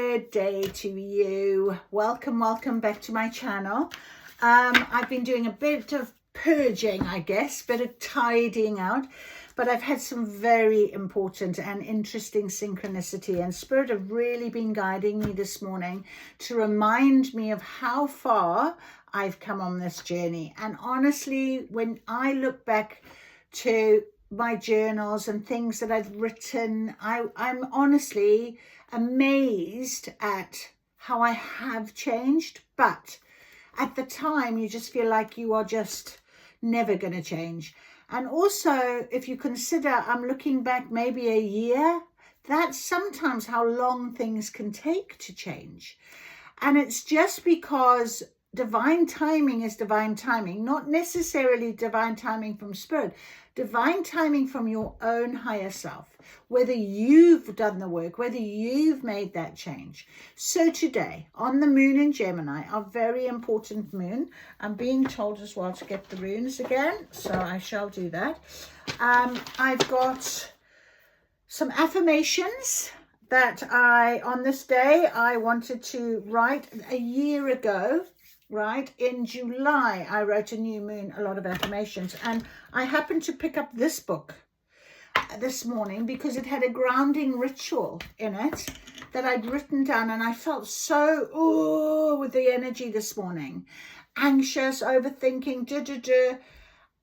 Good day to you. Welcome back to my channel. I've been doing a bit of purging, I guess, bit of tidying out, but I've had some very important and interesting synchronicity, and Spirit have really been guiding me this morning to remind me of how far I've come on this journey. And honestly, when I look back to my journals and things that I've written, I'm honestly amazed at how I have changed. But at the time, you just feel like you are just never going to change. And also, if you consider I'm looking back maybe a year, that's sometimes how long things can take to change. And it's just because divine timing is divine timing, not necessarily divine timing from Spirit, divine timing from your own higher self, whether you've done the work, whether you've made that change. So today, on the moon in Gemini, our very important moon, I'm being told as well to get the runes again, so I shall do that. I've got some affirmations that on this day, I wanted to write a year ago. Right, in July, I wrote a new moon, a lot of affirmations, and I happened to pick up this book this morning because it had a grounding ritual in it that I'd written down, and I felt so, with the energy this morning, anxious, overthinking,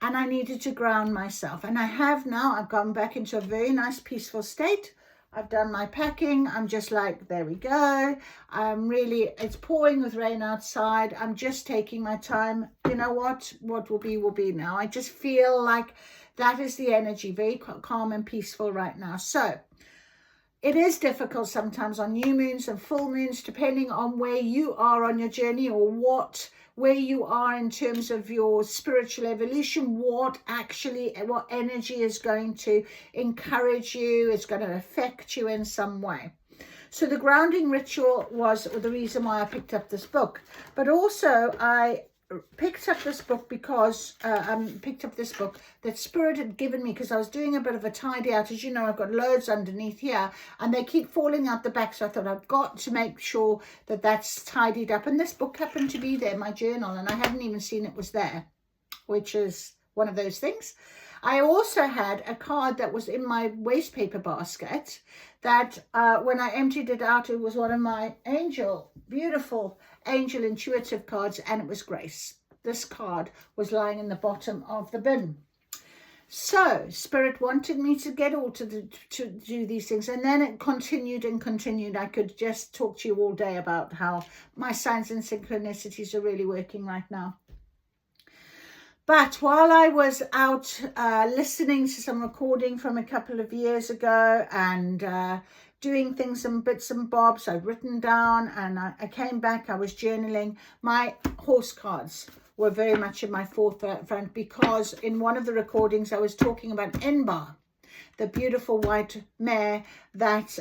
and I needed to ground myself. And I have now, I've gone back into a very nice, peaceful state. I've done my packing. I'm just like, there we go. It's pouring with rain outside. I'm just taking my time. You know what will be now. I just feel like that is the energy, very calm and peaceful right now. So it is difficult sometimes on new moons and full moons, depending on where you are on your journey or where you are in terms of your spiritual evolution, what energy is going to encourage you, is going to affect you in some way. So the grounding ritual was the reason why I picked up this book. But also I picked up this book because that Spirit had given me, because I was doing a bit of a tidy out. As you know, I've got loads underneath here and they keep falling out the back, so I thought I've got to make sure that that's tidied up. And this book happened to be there, my journal, and I hadn't even seen it was there, which is one of those things. I also had a card that was in my waste paper basket that when I emptied it out, it was one of my beautiful angel intuitive cards, and it was Grace. This card was lying in the bottom of the bin. So Spirit wanted me to get all to do these things, and then it continued and continued. I could just talk to you all day about how my signs and synchronicities are really working right now. But while I was out listening to some recording from a couple of years ago and doing things, some bits and bobs I've written down, and I came back, I was journaling, my horse cards were very much in my forefront, because in one of the recordings I was talking about Inbar, the beautiful white mare that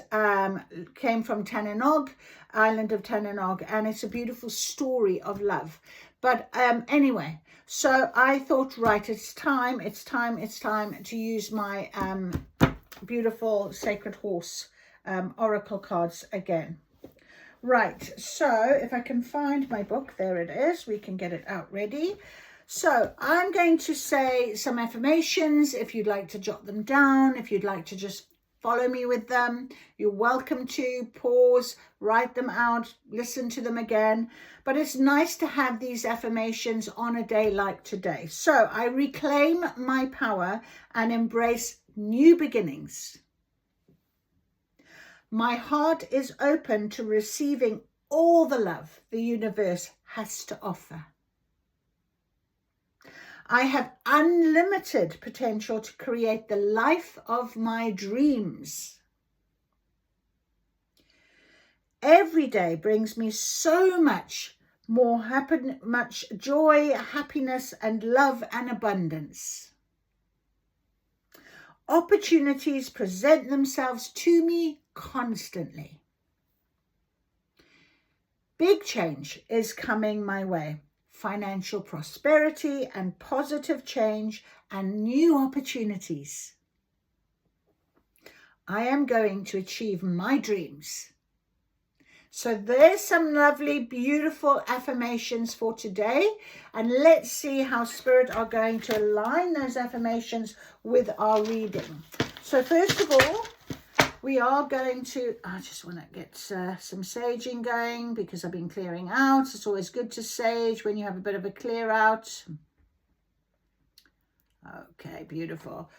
came from Tannanog, island of Tannanog, and it's a beautiful story of love. But anyway, so I thought, right, it's time to use my beautiful Sacred Horse oracle cards again. Right, so if I can find my book, there it is, we can get it out ready. So I'm going to say some affirmations. If you'd like to jot them down, if you'd like to just follow me with them, you're welcome to pause, write them out, listen to them again. But it's nice to have these affirmations on a day like today. So I reclaim my power and embrace new beginnings. My heart is open to receiving all the love the universe has to offer. I have unlimited potential to create the life of my dreams. Every day brings me so much much joy, happiness, and love and abundance. Opportunities present themselves to me constantly. Big change is coming my way. Financial prosperity and positive change and new opportunities. I am going to achieve my dreams. So there's some lovely, beautiful affirmations for today. And let's see how Spirit are going to align those affirmations with our reading. So first of all, we are going to, I just want to get some saging going because I've been clearing out. It's always good to sage when you have a bit of a clear out. Okay, beautiful.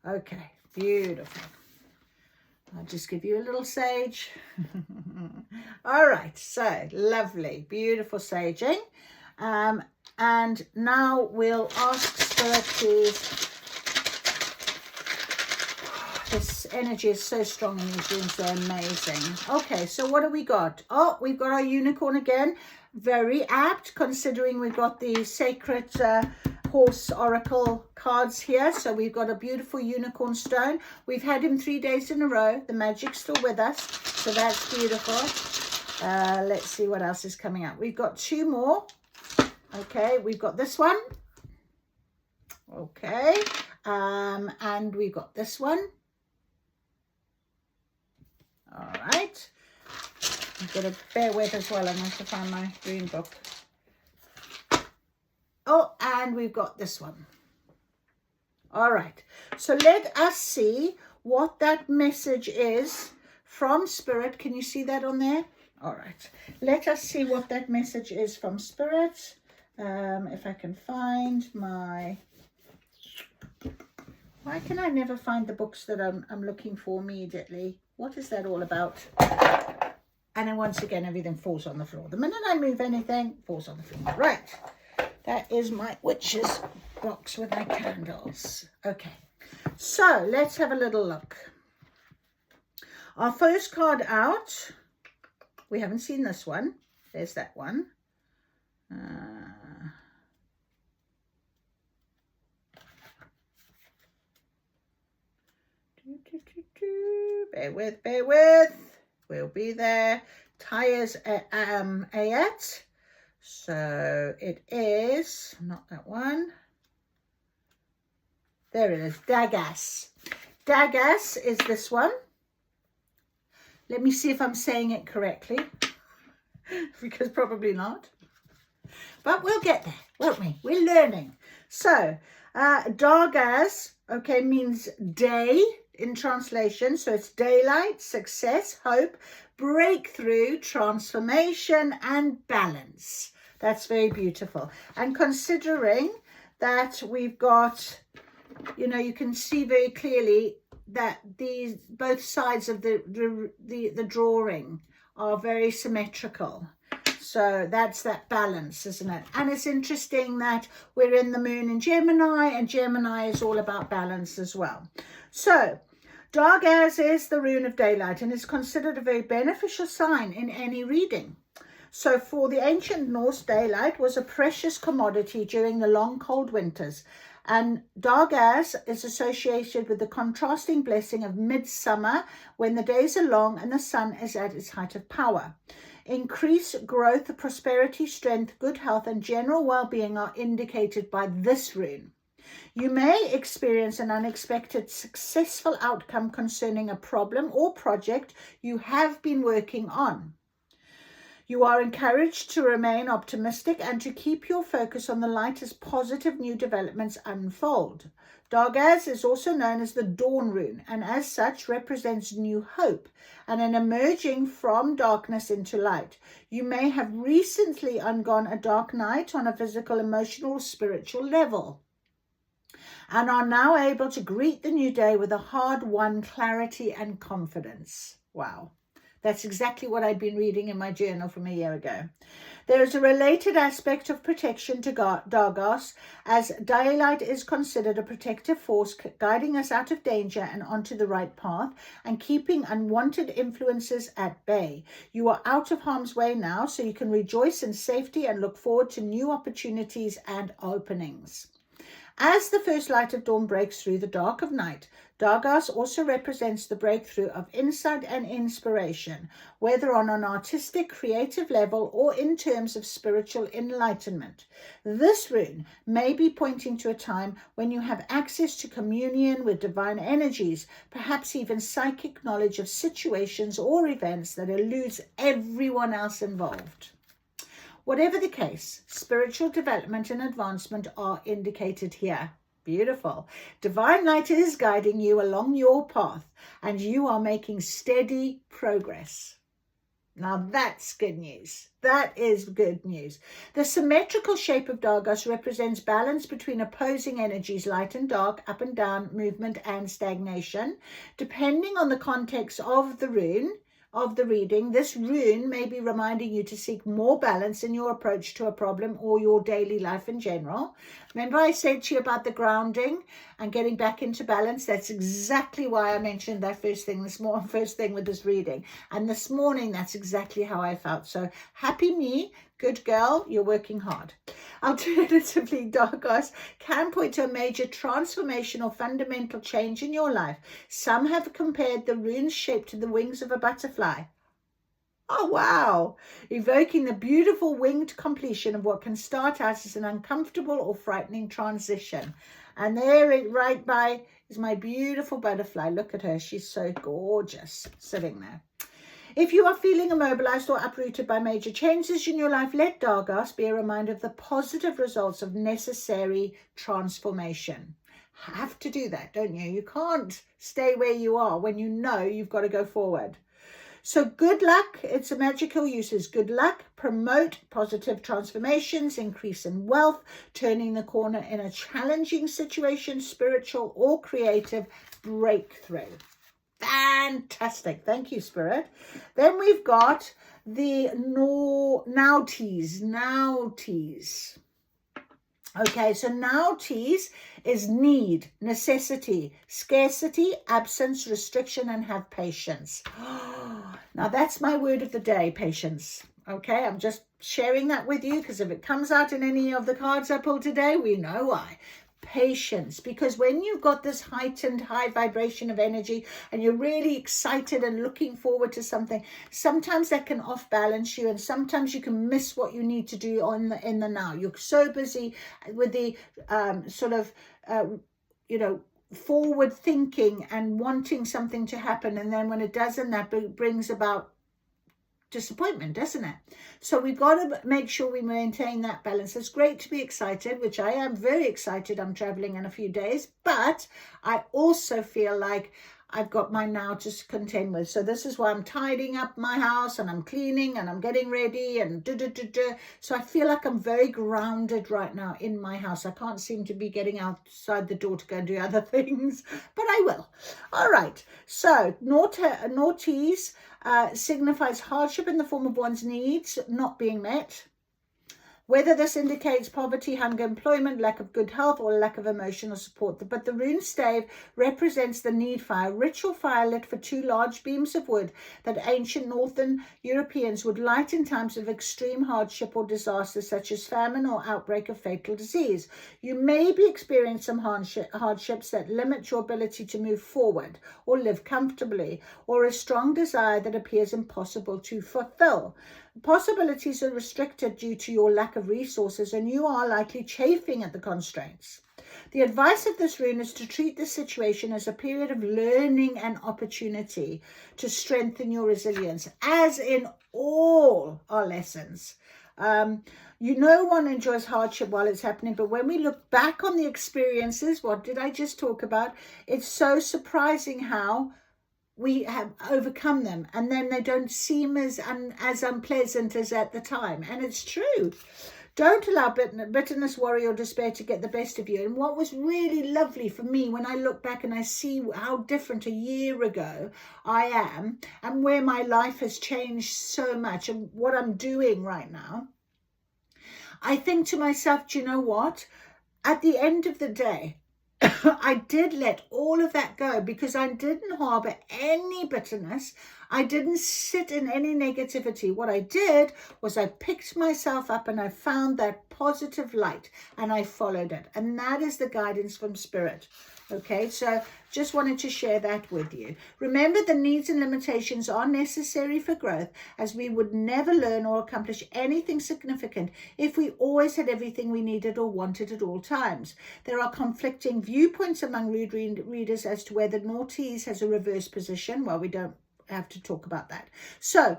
Okay, beautiful. I'll just give you a little sage. All right, so lovely, beautiful saging. And now we'll ask Spirit to... This energy is so strong in these rooms, they're amazing. Okay, so what do we got? Oh, we've got our unicorn again. Very apt, considering we've got the sacred horse oracle cards here. So we've got a beautiful unicorn stone. We've had him 3 days in a row. The magic's still with us, so that's beautiful. Let's see what else is coming out. We've got 2 more. Okay, we've got this one. Okay, and we've got this one. All right, I've got to bear with as well. I have to find my green book. Oh, and we've got this one. All right, so let us see what that message is from Spirit. Can you see that on there? All right, let us see what that message is from Spirit. If I can find my... Why can I never find the books that I'm looking for immediately? What is that all about? And then once again, everything falls on the floor. The minute I move anything, it falls on the floor. Right. That is my witch's box with my candles. Okay. So let's have a little look. Our first card out. We haven't seen this one. There's that one. Bear with. We'll be there. Tires Ayat. So it is, not that one. There it is, Dagas. Dagas is this one. Let me see if I'm saying it correctly. Because probably not. But we'll get there, won't we? We're learning. So, Dagas, okay, means day in translation. So it's daylight, success, hope, breakthrough, transformation, and balance. That's very beautiful. And considering that we've got, you know, you can see very clearly that these both sides of the drawing are very symmetrical. So that's that balance, isn't it? And it's interesting that we're in the moon in Gemini, and Gemini is all about balance as well. So Dagas is the rune of daylight and is considered a very beneficial sign in any reading. So for the ancient Norse, daylight was a precious commodity during the long cold winters. And Dagas is associated with the contrasting blessing of midsummer, when the days are long and the sun is at its height of power. Increased growth, prosperity, strength, good health, and general well-being are indicated by this rune. You may experience an unexpected successful outcome concerning a problem or project you have been working on. You are encouraged to remain optimistic and to keep your focus on the light as positive new developments unfold. Dagas is also known as the dawn rune, and as such represents new hope and an emerging from darkness into light. You may have recently undergone a dark night on a physical, emotional, or spiritual level, and are now able to greet the new day with a hard-won clarity and confidence. Wow. That's exactly what I'd been reading in my journal from a year ago. There is a related aspect of protection to Dagas, as daylight is considered a protective force guiding us out of danger and onto the right path and keeping unwanted influences at bay. You are out of harm's way now, so you can rejoice in safety and look forward to new opportunities and openings. As the first light of dawn breaks through the dark of night, Dargos also represents the breakthrough of insight and inspiration, whether on an artistic, creative level or in terms of spiritual enlightenment. This rune may be pointing to a time when you have access to communion with divine energies, perhaps even psychic knowledge of situations or events that eludes everyone else involved. Whatever the case, spiritual development and advancement are indicated here. Beautiful. Divine light is guiding you along your path, and you are making steady progress. Now that's good news. That is good news. The symmetrical shape of Dargos represents balance between opposing energies, light and dark, up and down, movement and stagnation. Depending on the context of the rune, of the reading, this rune may be reminding you to seek more balance in your approach to a problem or your daily life in general. Remember I said to you about the grounding and getting back into balance? That's exactly why I mentioned that first thing with this reading. And this morning, that's exactly how I felt. So happy me. Good girl, you're working hard. Alternatively, Dargos can point to a major transformation or fundamental change in your life. Some have compared the rune's shape to the wings of a butterfly. Oh, wow. Evoking the beautiful winged completion of what can start out as an uncomfortable or frightening transition. And there, right by, is my beautiful butterfly. Look at her. She's so gorgeous sitting there. If you are feeling immobilized or uprooted by major changes in your life, let Dargos be a reminder of the positive results of necessary transformation. Have to do that, don't you? You can't stay where you are when you know you've got to go forward. So good luck. Its magical uses. Good luck. Promote positive transformations, increase in wealth, turning the corner in a challenging situation, spiritual or creative breakthrough. Fantastic. Thank you, Spirit. Then we've got the Naughties. Okay, so Naughties is need, necessity, scarcity, absence, restriction, and have patience. Now, that's my word of the day, patience. Okay, I'm just sharing that with you because if it comes out in any of the cards I pulled today, we know why. Patience, because when you've got this heightened high vibration of energy and you're really excited and looking forward to something, sometimes that can off balance you and sometimes you can miss what you need to do in the now. You're so busy with the forward thinking and wanting something to happen, and then when it doesn't, that brings about disappointment, doesn't it? So we've got to make sure we maintain that balance. It's great to be excited, which I am very excited. I'm traveling in a few days, but I also feel like I've got my now to contend with. So this is why I'm tidying up my house and I'm cleaning and I'm getting ready and So I feel like I'm very grounded right now in my house. I can't seem to be getting outside the door to go and do other things, but I will. All right. So Naughties signifies hardship in the form of one's needs not being met. Whether this indicates poverty, hunger, employment, lack of good health, or lack of emotional support. But the rune stave represents the need fire, ritual fire lit for two large beams of wood that ancient Northern Europeans would light in times of extreme hardship or disaster, such as famine or outbreak of fatal disease. You may be experiencing some hardships that limit your ability to move forward or live comfortably, or a strong desire that appears impossible to fulfill. Possibilities are restricted due to your lack of resources, and you are likely chafing at the constraints. The advice of this rune is to treat this situation as a period of learning and opportunity to strengthen your resilience, as in all our lessons. No one enjoys hardship while it's happening, but when we look back on the experiences, what did I just talk about? It's so surprising how we have overcome them, and then they don't seem as unpleasant as at the time. And it's true. Don't allow bitterness, worry, or despair to get the best of you. And what was really lovely for me when I look back and I see how different a year ago I am and where my life has changed so much and what I'm doing right now, I think to myself, do you know what? At the end of the day, I did let all of that go because I didn't harbor any bitterness. I didn't sit in any negativity. What I did was I picked myself up and I found that positive light and I followed it. And that is the guidance from Spirit. Okay, so just wanted to share that with you. Remember, the needs and limitations are necessary for growth, as we would never learn or accomplish anything significant if we always had everything we needed or wanted at all times. There are conflicting viewpoints among readers as to whether Naughties has a reverse position. Well, we don't have to talk about that. So,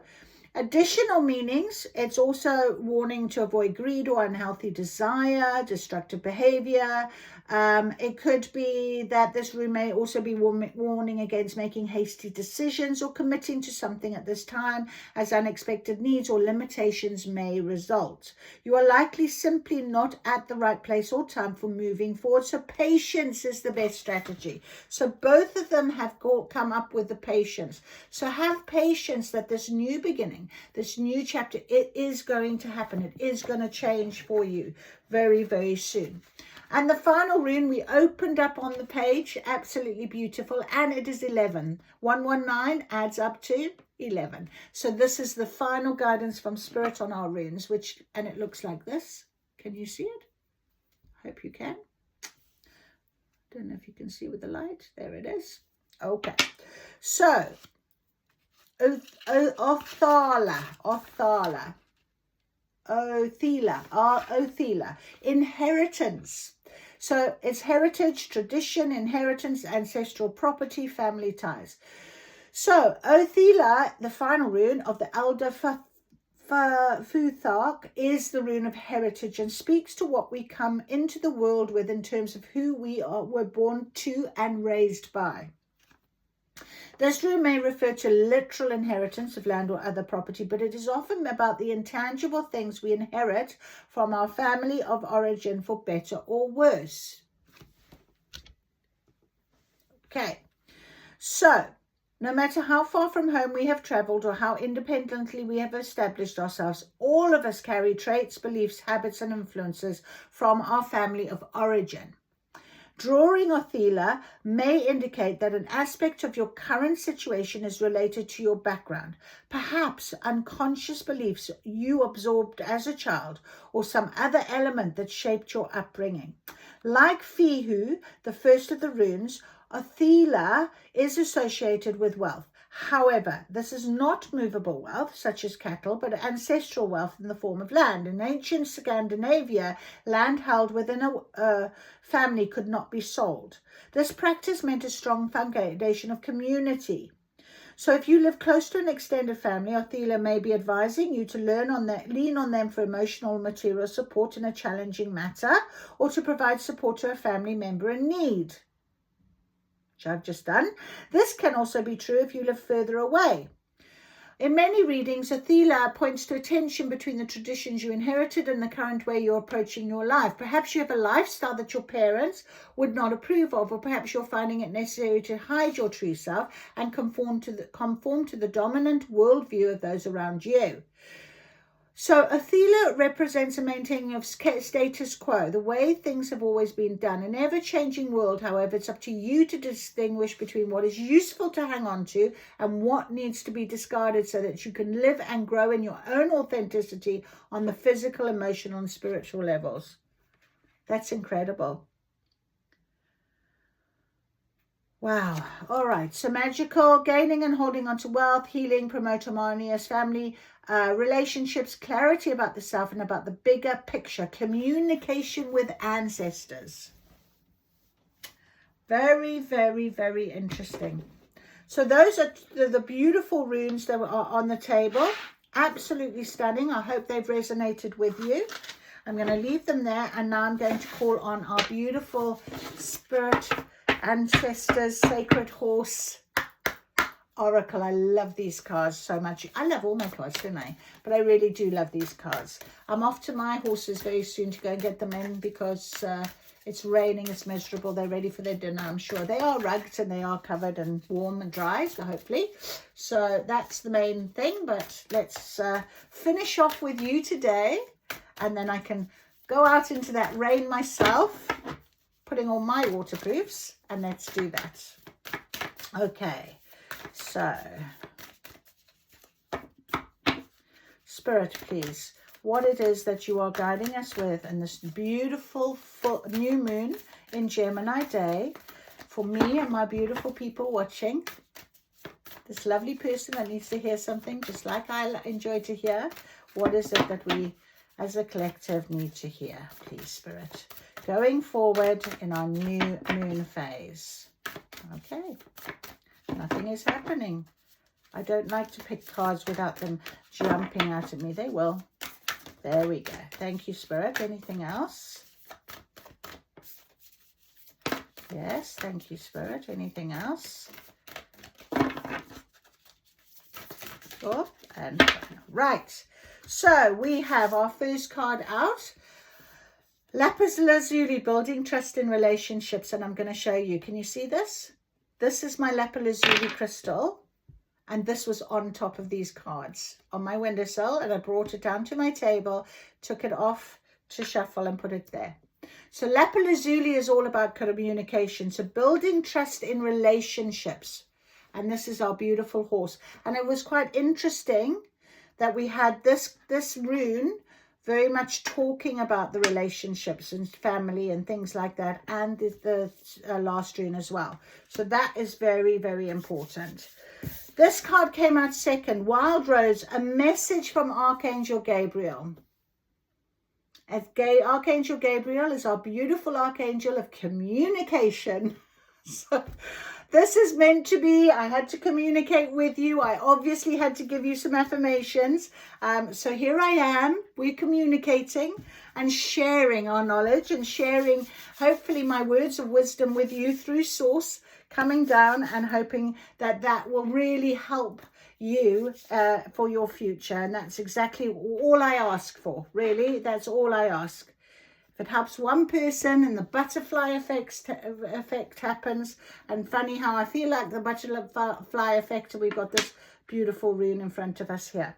additional meanings, it's also warning to avoid greed or unhealthy desire, destructive behavior. It could be that this room may also be warning against making hasty decisions or committing to something at this time, as unexpected needs or limitations may result. You are likely simply not at the right place or time for moving forward, so patience is the best strategy. So both of them have come up with the patience. So have patience that this new beginning, this new chapter, it is going to happen. It is going to change for you very, very soon. And the final rune we opened up on the page, absolutely beautiful, and it is 11. 119 adds up to 11. So this is the final guidance from Spirit on our runes, and it looks like this. Can you see it? Hope you can. Don't know if you can see with the light. There it is. Okay. So, Othela, inheritance. So it's heritage, tradition, inheritance, ancestral property, family ties. So Othela, the final rune of the Elder Futhark, is the rune of heritage and speaks to what we come into the world with in terms of who were born to and raised by. This rune may refer to literal inheritance of land or other property, but it is often about the intangible things we inherit from our family of origin, for better or worse. Okay, so no matter how far from home we have traveled or how independently we have established ourselves, all of us carry traits, beliefs, habits, and influences from our family of origin. Drawing Othela may indicate that an aspect of your current situation is related to your background, perhaps unconscious beliefs you absorbed as a child, or some other element that shaped your upbringing. Like Fihu, the first of the runes, Othela is associated with wealth. However, this is not movable wealth, such as cattle, but ancestral wealth in the form of land. In ancient Scandinavia, land held within a family could not be sold. This practice meant a strong foundation of community. So if you live close to an extended family, Othela may be advising you to lean on them for emotional and material support in a challenging matter, or to provide support to a family member in need. I've just done. This can also be true if you live further away. In many readings, Othela points to a tension between the traditions you inherited and the current way you're approaching your life. Perhaps you have a lifestyle that your parents would not approve of, or perhaps you're finding it necessary to hide your true self and conform to the dominant worldview of those around you. So Othela represents a maintaining of status quo, the way things have always been done. In an ever-changing world, however, it's up to you to distinguish between what is useful to hang on to and what needs to be discarded, so that you can live and grow in your own authenticity on the physical, emotional, and spiritual levels. That's incredible. Wow. All right. So magical, gaining and holding on to wealth, healing, promote harmonious family relationships, clarity about the self and about the bigger picture, communication with ancestors. Very, very, very interesting. So those are the beautiful runes that are on the table. Absolutely stunning. I hope they've resonated with you. I'm going to leave them there, and now I'm going to call on our beautiful spirit ancestors, sacred horse oracle. I love these cards so much. I love all my cards, don't I? But I really do love these cards. I'm off to my horses very soon to go and get them in, because it's raining, it's miserable. They're ready for their dinner, I'm sure. They are rugged and they are covered and warm and dry, so hopefully. So that's the main thing. But let's finish off with you today, and then I can go out into that rain myself, putting on my waterproofs, and let's do that. Okay, so Spirit, please, what it is that you are guiding us with in this beautiful full new moon in Gemini day for me and my beautiful people watching. This lovely person that needs to hear something just like I enjoy to hear. What is it that we as a collective need to hear, please, Spirit, going forward in our new moon phase? Okay, nothing is happening. I don't like to pick cards without them jumping out at me. They will. There we go. Thank you, Spirit. Anything else? Yes, thank you, Spirit. Anything else? Oh, and right. So we have our first card out. Lapis Lazuli, building trust in relationships. And I'm going to show you. Can you see this? This is my Lapis Lazuli crystal. And this was on top of these cards on my windowsill. And I brought it down to my table, took it off to shuffle and put it there. So Lapis Lazuli is all about communication. So building trust in relationships. And this is our beautiful horse. And it was quite interesting that we had this rune very much talking about the relationships and family and things like that. And the last rune as well. So that is very, very important. This card came out second. Wild Rose, a message from Archangel Gabriel. Archangel Gabriel is our beautiful archangel of communication. So this is meant to be, I had to communicate with you. I obviously had to give you some affirmations. So here I am, we're communicating and sharing our knowledge and sharing hopefully my words of wisdom with you through Source coming down, and hoping that that will really help you for your future. And that's exactly all I ask for, really. That's all I ask. If it helps one person and the butterfly effect happens, and funny how I feel like the butterfly effect, we've got this beautiful rune in front of us here.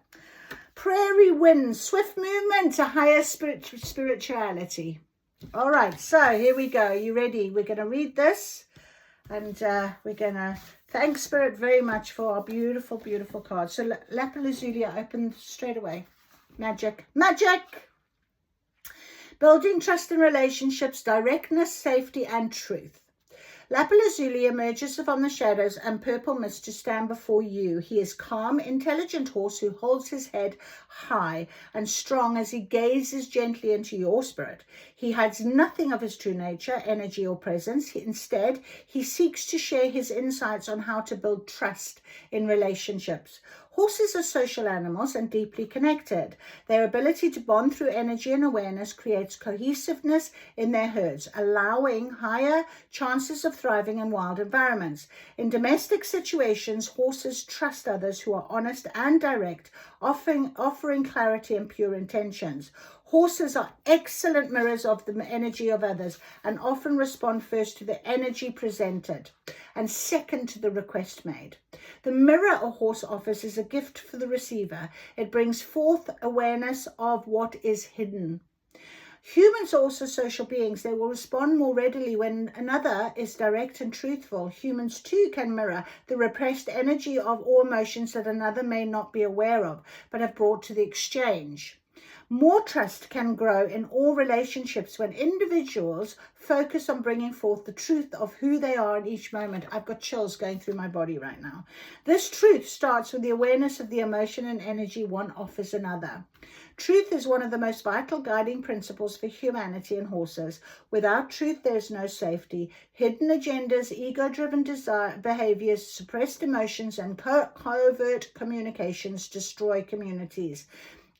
Prairie winds, swift movement to higher spirituality. All right, so here we go. Are you ready? We're going to read this, and we're going to thank Spirit very much for our beautiful, beautiful cards. So Lapis Lazuli, I open straight away. Magic, magic! Building trust in relationships, directness, safety, and truth. Lapis Lazuli emerges from the shadows and purple mist to stand before you. He is calm, intelligent horse who holds his head high and strong as he gazes gently into your spirit. He hides nothing of his true nature, energy, or presence. Instead, he seeks to share his insights on how to build trust in relationships. Horses are social animals and deeply connected. Their ability to bond through energy and awareness creates cohesiveness in their herds, allowing higher chances of thriving in wild environments. In domestic situations, horses trust others who are honest and direct, offering clarity and pure intentions. Horses are excellent mirrors of the energy of others and often respond first to the energy presented and second to the request made. The mirror a horse offers is a gift for the receiver. It brings forth awareness of what is hidden. Humans are also social beings. They will respond more readily when another is direct and truthful. Humans too can mirror the repressed energy of or emotions that another may not be aware of, but have brought to the exchange. More trust can grow in all relationships when individuals focus on bringing forth the truth of who they are in each moment. I've got chills going through my body right now. This truth starts with the awareness of the emotion and energy one offers another. Truth is one of the most vital guiding principles for humanity and horses. Without truth, there's no safety. Hidden agendas, ego-driven behaviors, suppressed emotions, and covert communications destroy communities.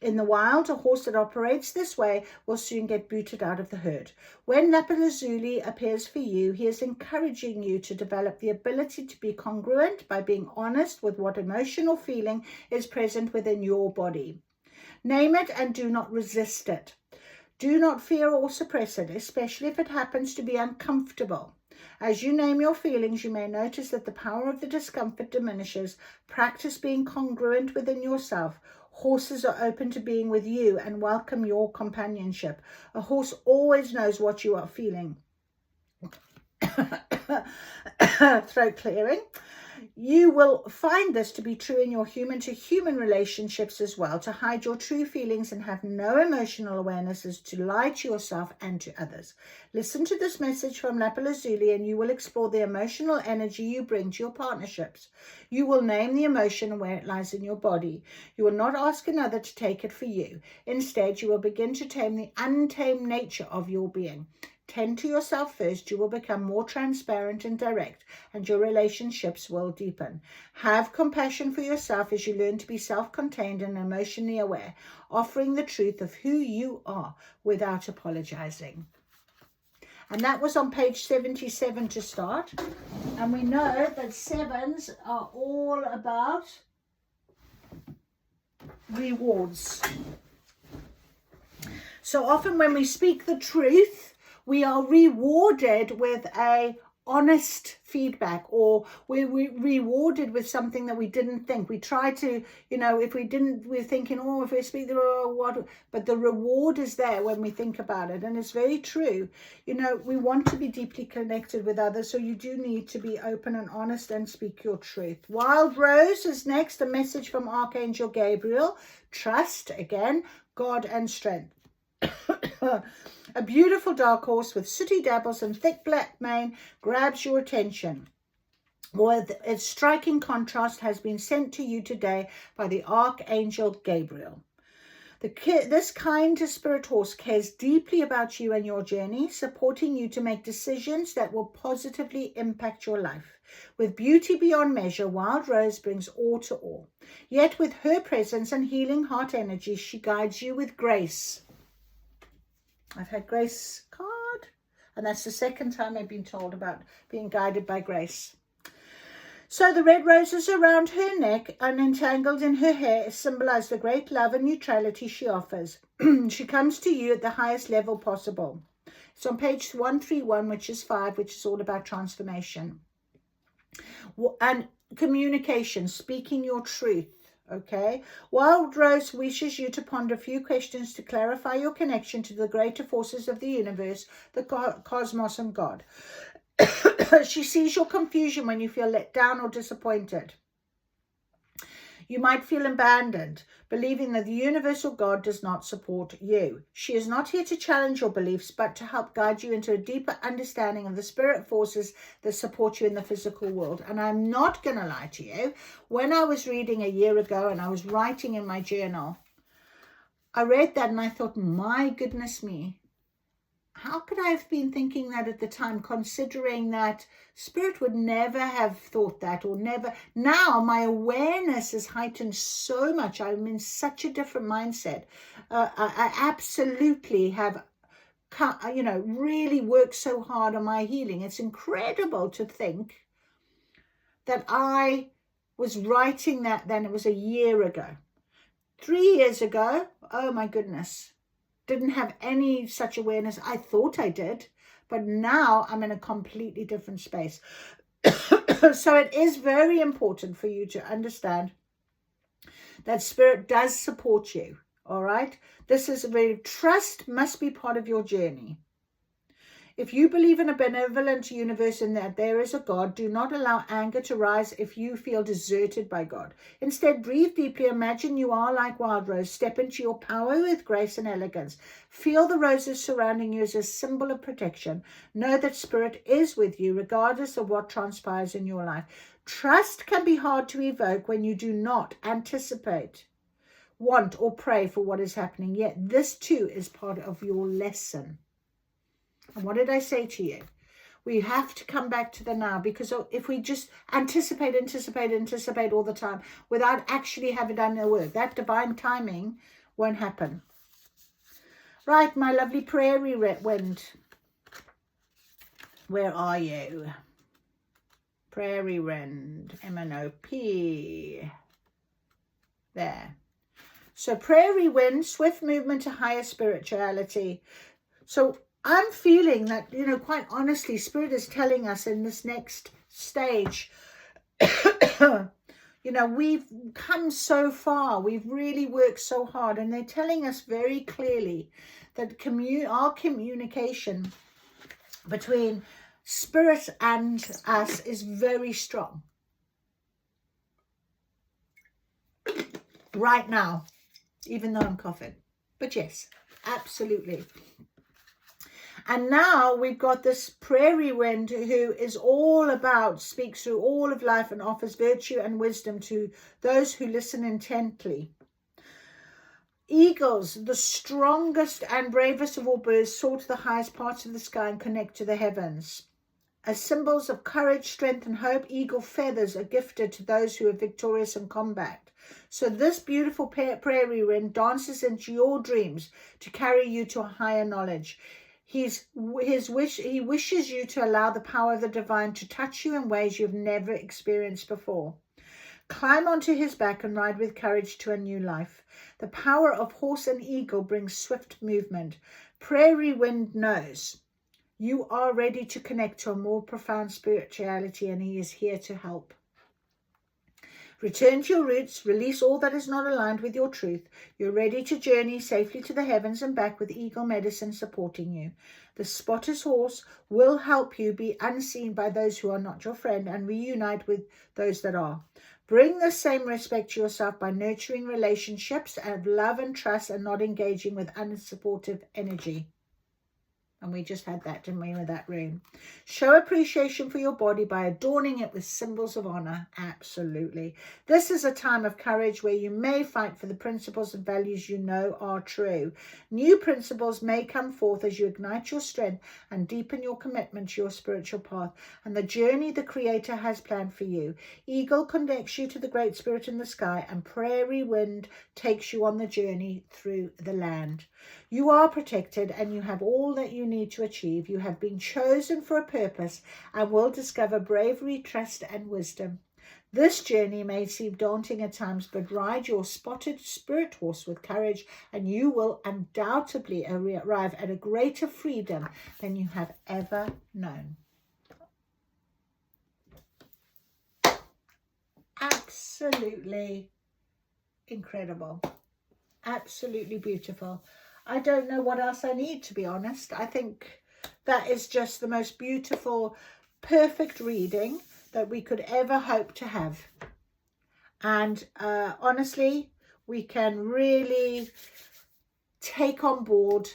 In the wild, a horse that operates this way will soon get booted out of the herd. When Lapis Lazuli appears for you, he is encouraging you to develop the ability to be congruent by being honest with what emotion or feeling is present within your body. Name it and do not resist it. Do not fear or suppress it, especially if it happens to be uncomfortable. As you name your feelings, you may notice that the power of the discomfort diminishes. Practice being congruent within yourself. Horses are open to being with you and welcome your companionship. A horse always knows what you are feeling. throat clearing. You will find this to be true in your human-to-human relationships as well, to hide your true feelings and have no emotional awareness is to lie to yourself and to others. Listen to this message from Lapalazuli and you will explore the emotional energy you bring to your partnerships. You will name the emotion and where it lies in your body. You will not ask another to take it for you. Instead, you will begin to tame the untamed nature of your being. Tend to yourself first, you will become more transparent and direct, and your relationships will deepen. Have compassion for yourself as you learn to be self-contained and emotionally aware, offering the truth of who you are without apologizing. And that was on page 77 to start. And we know that sevens are all about rewards. So often when we speak the truth, we are rewarded with a honest feedback, or we're rewarded with something that we didn't think. We try to, if we didn't, we're thinking, oh, if we speak the what, but the reward is there when we think about it. And it's very true. We want to be deeply connected with others, so you do need to be open and honest and speak your truth. Wild Rose is next, a message from Archangel Gabriel. Trust, again, God and strength. A beautiful dark horse with sooty dabbles and thick black mane grabs your attention. With its striking contrast has been sent to you today by the Archangel Gabriel. This kind spirit horse cares deeply about you and your journey, supporting you to make decisions that will positively impact your life. With beauty beyond measure, Wild Rose brings awe to all. Yet with her presence and healing heart energy, she guides you with grace. I've had Grace card, and that's the second time I've been told about being guided by Grace. So the red roses around her neck and entangled in her hair symbolize the great love and neutrality she offers. She comes to you at the highest level possible. It's on page 131, which is 5, which is all about transformation. And communication, speaking your truth. Okay, Wild Rose wishes you to ponder a few questions to clarify your connection to the greater forces of the universe, the cosmos and God. She sees your confusion when you feel let down or disappointed. You might feel abandoned, believing that the universal God does not support you. She is not here to challenge your beliefs, but to help guide you into a deeper understanding of the spirit forces that support you in the physical world. And I'm not going to lie to you. When I was reading a year ago and I was writing in my journal, I read that and I thought, my goodness me, how could I have been thinking that at the time, considering that Spirit would never have thought that, or never. Now my awareness is heightened so much. I'm in such a different mindset. I absolutely have, really worked so hard on my healing. It's incredible to think that I was writing that then. It was a year ago. 3 years ago, oh my goodness. Didn't have any such awareness. I thought I did, but now I'm in a completely different space. So it is very important for you to understand that Spirit does support you. All right. This is trust must be part of your journey. If you believe in a benevolent universe and that there is a God, do not allow anger to rise if you feel deserted by God. Instead, breathe deeply. Imagine you are like Wild Rose. Step into your power with grace and elegance. Feel the roses surrounding you as a symbol of protection. Know that Spirit is with you regardless of what transpires in your life. Trust can be hard to evoke when you do not anticipate, want, or pray for what is happening. Yet this too is part of your lesson. And what did I say to you? We have to come back to the now, because if we just anticipate all the time without actually having done the work, that divine timing won't happen. Right, my lovely prairie wind. Where are you? Prairie wind, MNOP. There. So prairie wind, swift movement to higher spirituality. So I'm feeling that, quite honestly, Spirit is telling us in this next stage, we've come so far. We've really worked so hard. And they're telling us very clearly that our communication between Spirit and us is very strong right now, even though I'm coughing. But yes, absolutely. And now we've got this prairie wind who is all about, speaks through all of life and offers virtue and wisdom to those who listen intently. Eagles, the strongest and bravest of all birds, soar to the highest parts of the sky and connect to the heavens. As symbols of courage, strength, and hope, eagle feathers are gifted to those who are victorious in combat. So this beautiful prairie wind dances into your dreams to carry you to a higher knowledge. He wishes you to allow the power of the divine to touch you in ways you've never experienced before. Climb onto his back and ride with courage to a new life. The power of horse and eagle brings swift movement. Prairie wind knows you are ready to connect to a more profound spirituality, and he is here to help. Return to your roots, release all that is not aligned with your truth. You're ready to journey safely to the heavens and back with Eagle Medicine supporting you. The Spotter's Horse will help you be unseen by those who are not your friend and reunite with those that are. Bring the same respect to yourself by nurturing relationships of love and trust and not engaging with unsupportive energy. And we just had that, didn't we, with that room. Show appreciation for your body by adorning it with symbols of honor. Absolutely. This is a time of courage where you may fight for the principles and values you know are true. New principles may come forth as you ignite your strength and deepen your commitment to your spiritual path and the journey the Creator has planned for you. Eagle connects you to the Great Spirit in the sky, and prairie wind takes you on the journey through the land. You are protected and you have all that you need to achieve. You have been chosen for a purpose and will discover bravery, trust, and wisdom. This journey may seem daunting at times, but ride your spotted spirit horse with courage and you will undoubtedly arrive at a greater freedom than you have ever known. Absolutely incredible. Absolutely beautiful. I don't know what else I need, to be honest. I think that is just the most beautiful, perfect reading that we could ever hope to have. And honestly, we can really take on board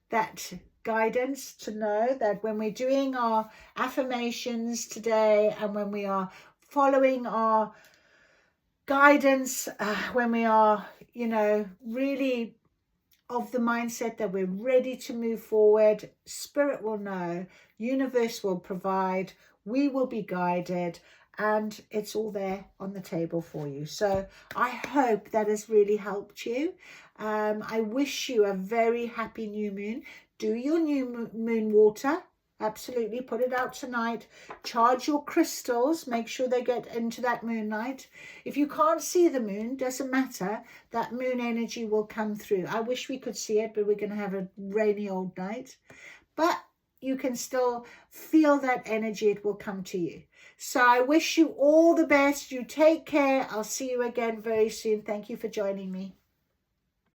that guidance to know that when we're doing our affirmations today and when we are following our guidance, when we are, really of the mindset that we're ready to move forward, Spirit will know, universe will provide, we will be guided, and it's all there on the table for you. So I hope that has really helped you. I wish you a very happy new moon. Do your new moon water. Absolutely, put it out tonight. Charge your crystals, make sure they get into that moonlight. If you can't see the moon, doesn't matter, that moon energy will come through. I wish we could see it, but we're going to have a rainy old night. But you can still feel that energy, it will come to you. So I wish you all the best. You take care. I'll see you again very soon. Thank you for joining me.